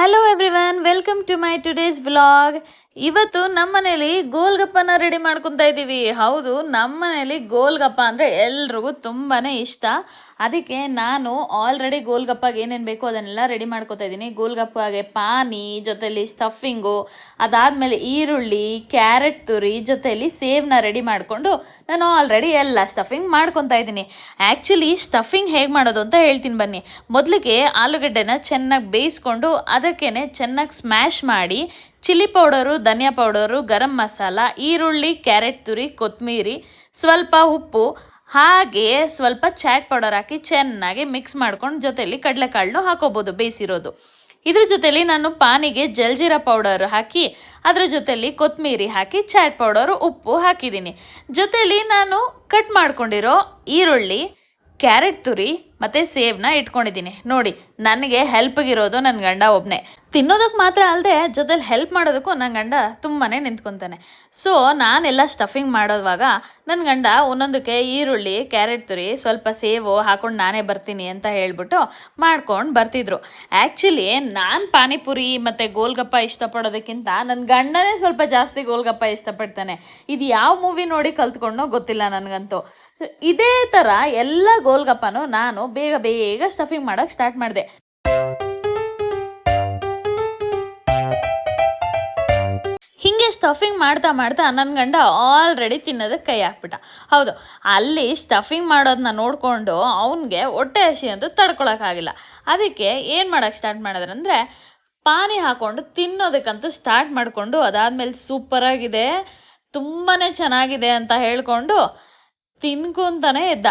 Hello everyone, welcome to my today's vlog. ಇವತ್ತು ನಮ್ಮ ಮನೇಲಿ ಗೋಲ್ಗಪ್ಪನ ರೆಡಿ ಮಾಡ್ಕೊತಾ ಇದ್ದೀವಿ. ಹೌದು, ನಮ್ಮ ಮನೇಲಿ ಗೋಲ್ಗಪ್ಪ ಅಂದರೆ ಎಲ್ರಿಗೂ ತುಂಬಾ ಇಷ್ಟ. ಅದಕ್ಕೆ ನಾನು ಆಲ್ರೆಡಿ ಗೋಲ್ಗಪ್ಪಗೆ ಏನೇನು ಬೇಕೋ ಅದನ್ನೆಲ್ಲ ರೆಡಿ ಮಾಡ್ಕೊತಾ ಇದ್ದೀನಿ. ಗೋಲ್ಗಪ್ಪಗೆ ಪಾನಿ, ಜೊತೆಲಿ ಸ್ಟಫಿಂಗು, ಅದಾದಮೇಲೆ ಈರುಳ್ಳಿ, ಕ್ಯಾರೆಟ್ ತುರಿ, ಜೊತೆಲಿ ಸೇವ್ನ ರೆಡಿ ಮಾಡಿಕೊಂಡು ನಾನು ಆಲ್ರೆಡಿ ಎಲ್ಲ ಸ್ಟಫಿಂಗ್ ಮಾಡ್ಕೊತಾ ಇದ್ದೀನಿ. ಆ್ಯಕ್ಚುಲಿ ಸ್ಟಫಿಂಗ್ ಹೇಗೆ ಮಾಡೋದು ಅಂತ ಹೇಳ್ತೀನಿ ಬನ್ನಿ. ಮೊದಲಿಗೆ ಆಲೂಗಡ್ಡೆನ ಚೆನ್ನಾಗಿ ಬೇಯಿಸ್ಕೊಂಡು ಅದಕ್ಕೇ ಚೆನ್ನಾಗಿ ಸ್ಮ್ಯಾಶ್ ಮಾಡಿ ಚಿಲ್ಲಿ ಪೌಡರು, ಧನಿಯಾ ಪೌಡರು, ಗರಂ ಮಸಾಲ, ಈರುಳ್ಳಿ, ಕ್ಯಾರೆಟ್ ತುರಿ, ಕೊತ್ತಂಬರಿ, ಸ್ವಲ್ಪ ಉಪ್ಪು, ಹಾಗೆ ಸ್ವಲ್ಪ ಚಾಟ್ ಪೌಡರ್ ಹಾಕಿ ಚೆನ್ನಾಗಿ ಮಿಕ್ಸ್ ಮಾಡ್ಕೊಂಡು ಜೊತೆಲಿ ಕಡಲೆಕಾಳನ್ನು ಹಾಕೋಬೋದು ಬೇಯಿಸಿರೋದು. ಇದ್ರ ಜೊತೆಲಿ ನಾನು ಪಾನಿಗೆ ಜಲ್ಜೀರಾ ಪೌಡರ್ ಹಾಕಿ ಅದ್ರ ಜೊತೆಲಿ ಕೊತ್ತಂಬರಿ ಹಾಕಿ ಚಾಟ್ ಪೌಡರು, ಉಪ್ಪು ಹಾಕಿದ್ದೀನಿ. ಜೊತೆಲಿ ನಾನು ಕಟ್ ಮಾಡ್ಕೊಂಡಿರೋ ಈರುಳ್ಳಿ, ಕ್ಯಾರೆಟ್ ತುರಿ ಮತ್ತು ಸೇವ್ನ ಇಟ್ಕೊಂಡಿದ್ದೀನಿ. ನೋಡಿ, ನನಗೆ ಹೆಲ್ಪ್ಗಿರೋದು ನನ್ನ ಗಂಡ ಒಬ್ಬನೇ. ತಿನ್ನೋದಕ್ಕೆ ಮಾತ್ರ ಅಲ್ಲದೆ ಜೊತೆಲಿ ಹೆಲ್ಪ್ ಮಾಡೋದಕ್ಕೂ ನನ್ನ ಗಂಡ ತುಂಬಾ ನಿಂತ್ಕೊತಾನೆ. ಸೊ ನಾನೆಲ್ಲ ಸ್ಟಫಿಂಗ್ ಮಾಡೋವಾಗ ನನ್ನ ಗಂಡ ಒಂದೊಂದಕ್ಕೆ ಈರುಳ್ಳಿ, ಕ್ಯಾರೆಟ್ ತುರಿ, ಸ್ವಲ್ಪ ಸೇವು ಹಾಕೊಂಡು ನಾನೇ ಬರ್ತೀನಿ ಅಂತ ಹೇಳ್ಬಿಟ್ಟು ಮಾಡ್ಕೊಂಡು ಬರ್ತಿದ್ರು. ಆ್ಯಕ್ಚುಲಿ ನಾನು ಪಾನಿಪುರಿ ಮತ್ತು ಗೋಲ್ಗಪ್ಪ ಇಷ್ಟಪಡೋದಕ್ಕಿಂತ ನನ್ನ ಗಂಡನೇ ಸ್ವಲ್ಪ ಜಾಸ್ತಿ ಗೋಲ್ಗಪ್ಪ ಇಷ್ಟಪಡ್ತಾನೆ. ಇದು ಯಾವ ಮೂವಿ ನೋಡಿ ಕಲ್ತ್ಕೊಂಡೋ ಗೊತ್ತಿಲ್ಲ ನನಗಂತೂ. ಇದೇ ಥರ ಎಲ್ಲ ಗೋಲ್ಗಪ್ಪನೂ ನಾನು ಬೇಗ ಬೇಗ ಸ್ಟಫಿಂಗ್ ಮಾಡೋಕ್ಕೆ ಸ್ಟಾರ್ಟ್ ಮಾಡಿದೆ. ಹೀಗೆ ಸ್ಟಫಿಂಗ್ ಮಾಡ್ತಾ ಮಾಡ್ತಾ ನನ್ನ ಗಂಡ ಆಲ್ರೆಡಿ ತಿನ್ನೋದಕ್ಕೆ ಕೈ ಹಾಕ್ಬಿಟ್ಟ. ಹೌದು, ಅಲ್ಲಿ ಸ್ಟಫಿಂಗ್ ಮಾಡೋದನ್ನ ನೋಡಿಕೊಂಡು ಅವನಿಗೆ ಹೊಟ್ಟೆ ಹಸಿ ಅಂತೂ ತಡ್ಕೊಳಕ್ಕಾಗಿಲ್ಲ. ಅದಕ್ಕೆ ಏನು ಮಾಡೋಕ್ಕೆ ಸ್ಟಾರ್ಟ್ ಮಾಡಿದ್ರಂದರೆ ಪಾನಿ ಹಾಕ್ಕೊಂಡು ತಿನ್ನೋದಕ್ಕಂತೂ ಸ್ಟಾರ್ಟ್ ಮಾಡಿಕೊಂಡು ಅದಾದಮೇಲೆ ಸೂಪರಾಗಿದೆ, ತುಂಬಾ ಚೆನ್ನಾಗಿದೆ ಅಂತ ಹೇಳ್ಕೊಂಡು ತಿನ್ಕೊತಾನೆ ಇದ್ದ.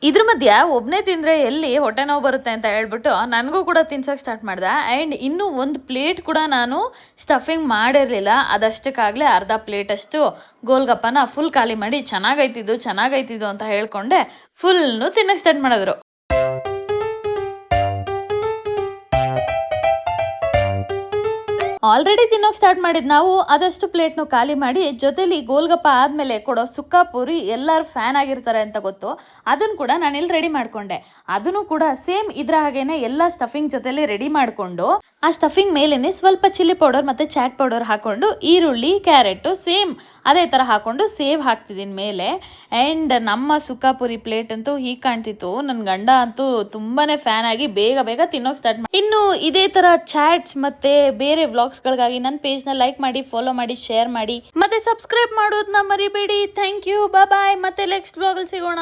ಇದ್ರ ಮಧ್ಯ ಒಬ್ಬನೇ ತಿಂದರೆ ಎಲ್ಲಿ ಹೊಟ್ಟೆ ನೋವು ಬರುತ್ತೆ ಅಂತ ಹೇಳ್ಬಿಟ್ಟು ನನಗೂ ಕೂಡ ತಿನ್ಸೋಕೆ ಸ್ಟಾರ್ಟ್ ಮಾಡ್ದೆ. ಆ್ಯಂಡ್ ಇನ್ನೂ ಒಂದು ಪ್ಲೇಟ್ ಕೂಡ ನಾನು ಸ್ಟಫಿಂಗ್ ಮಾಡಿರಲಿಲ್ಲ. ಅದಷ್ಟಕ್ಕಾಗಲೇ ಅರ್ಧ ಪ್ಲೇಟಷ್ಟು ಗೋಲ್ಗಪ್ಪನ ಫುಲ್ ಖಾಲಿ ಮಾಡಿ ಚೆನ್ನಾಗೈತಿದ್ದು ಅಂತ ಹೇಳ್ಕೊಂಡೆ ಫುಲ್ನು ತಿನ್ನೋಕೆ ಸ್ಟಾರ್ಟ್ ಮಾಡಿದ್ರು. ಆಲ್ರೆಡಿ ತಿನ್ನೋಕೆ ಸ್ಟಾರ್ಟ್ ಮಾಡಿದ್ದು ನಾವು ಅದಷ್ಟು ಪ್ಲೇಟ್ನು ಖಾಲಿ ಮಾಡಿ ಜೊತೆಲಿ ಗೋಲ್ಗಪ್ಪ ಆದಮೇಲೆ ಕೊಡೋ ಸುಕ್ಕ ಪೂರಿ ಎಲ್ಲರೂ ಫ್ಯಾನ್ ಆಗಿರ್ತಾರೆ ಅಂತ ಗೊತ್ತು, ಅದನ್ನು ಕೂಡ ನಾನು ಇಲ್ಲಿ ರೆಡಿ ಮಾಡಿಕೊಂಡೆ. ಅದನ್ನು ಕೂಡ ಸೇಮ್ ಇದ್ರ ಹಾಗೇನೆ ಎಲ್ಲ ಸ್ಟಫಿಂಗ್ ಜೊತೆಲಿ ರೆಡಿ ಮಾಡಿಕೊಂಡು ಆ ಸ್ಟಫಿಂಗ್ ಮೇಲೇ ಸ್ವಲ್ಪ ಚಿಲ್ಲಿ ಪೌಡರ್ ಮತ್ತು ಚಾಟ್ ಪೌಡರ್ ಹಾಕ್ಕೊಂಡು ಈರುಳ್ಳಿ, ಕ್ಯಾರೆಟು ಸೇಮ್ ಅದೇ ಥರ ಹಾಕ್ಕೊಂಡು ಸೇವ್ ಹಾಕ್ತಿದ್ದೀನಿ ಮೇಲೆ. ಆ್ಯಂಡ್ ನಮ್ಮ ಸುಕ್ಕ ಪೂರಿ ಪ್ಲೇಟ್ ಅಂತೂ ಹೀಗೆ ಕಾಣ್ತಿತ್ತು. ನನ್ನ ಗಂಡ ಅಂತೂ ತುಂಬಾ ಫ್ಯಾನ್ ಆಗಿ ಬೇಗ ಬೇಗ ತಿನ್ನೋಕೆ ಸ್ಟಾರ್ಟ್ ಮಾಡಿ. ಇನ್ನು ಇದೇ ಥರ ಚಾಟ್ಸ್ ಮತ್ತು ಬೇರೆ ವ್ಲಾಗ್ಸ್ಗಳಿಗಾಗಿ ನನ್ನ ಪೇಜ್ನ ಲೈಕ್ ಮಾಡಿ, ಫಾಲೋ ಮಾಡಿ, ಶೇರ್ ಮಾಡಿ, ಮತ್ತೆ ಸಬ್ಸ್ಕ್ರೈಬ್ ಮಾಡೋದನ್ನ ಮರಿಬೇಡಿ. ಥ್ಯಾಂಕ್ ಯು, ಬಾಯ್. ಮತ್ತೆ ನೆಕ್ಸ್ಟ್ ವ್ಲಾಗಲ್ಲಿ ಸಿಗೋಣ.